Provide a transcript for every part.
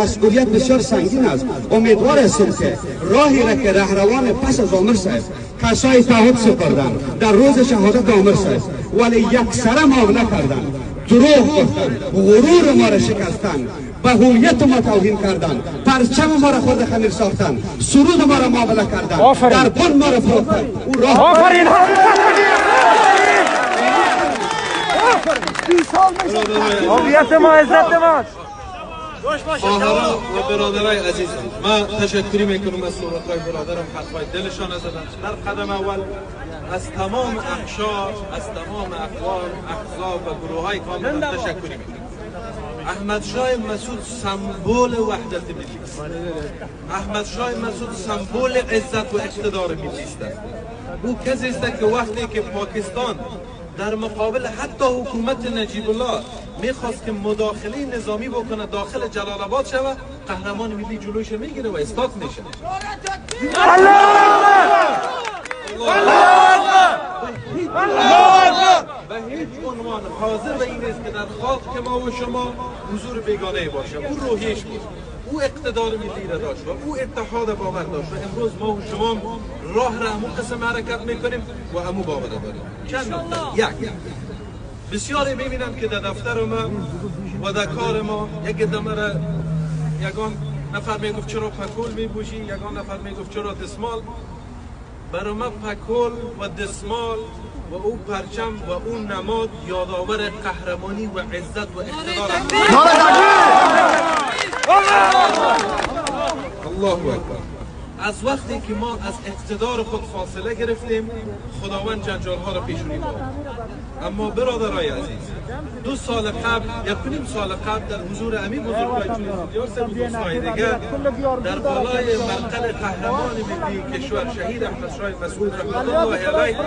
مسئولیت بسیار سنگین است. امیدوار هستیم که راهی را که رهروان پس از عمر صاحب کسای تعهد سپردن در روز شهادت عمر صاحب ولی یک سر معامله کردن، دروغ گفتن، غرور ما را شکستن، به هویت ما توهین کردن، پرچم ما را خود خمیر ساختن، سرود ما را معامله کردن، در بن ما را فروختن. او راه هویت ما عزت ماست. خواهران و برادرای عزیزم، من تشکری میکنم از صحبت‌های برادرم، حرفای دلشان زدن. در قدم اول از تمام اقشار، از تمام اقوام، احزاب و گروه‌های کامل تشکری میکنم. احمد شاه مسعود سمبل وحدت ملی است. احمد شاه مسعود سمبل عزت و اقتدار ملی است. او کسی است که وقتی که پاکستان در مقابل حتی حکومت نجیب الله میخواست که مداخله نظامی بکنه داخل جلال آباد شود، قهرمان ملی جلوش میگیره و اسقاط میشه. به هیچ عنوان حاضر به این است که در خاک ما و شما حضور بیگانه باشه. او روحیش بود، او اقتدار ملی را داشت و او اتحاد باور داشت و امروز ما و شما راه را همو قسم حرکت میکنیم و همو باور داریم. چند نکته. یک، بسیاری میبینم که در دفتر ما و در کار ما یک دمره یگان نفر میگفت چرا پکول میپوشی، یگان نفر میگفت چرا دسمال. برای من پکول و دسمال و او پرچم و اون نماد یادآور قهرمانی و عزت و اقتدار الله اکبر. از وقتی که ما از اقتدار خود فاصله گرفتیم، خداوند جنجال ها را پیشونی داد. اما برادرای عزیز، 2 سال قبل، 1.5 سال قبل در حضور امیر بزرگوار جمهوری و دوستای دیگر در بالای مرقد قهرمان ملی کشور شهید احمد شاه مسعود رحمت الله علیه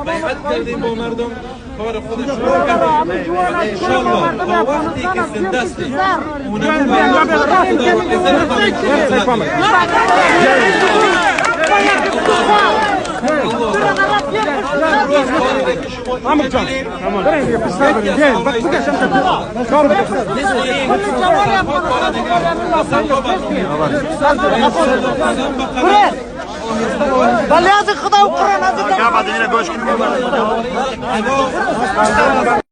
بیعت کردیم با مردم، کار خودش رو کردیم. انشاءالله تا وقتی که زنده هستیم اونم بله از خدا و قرآن از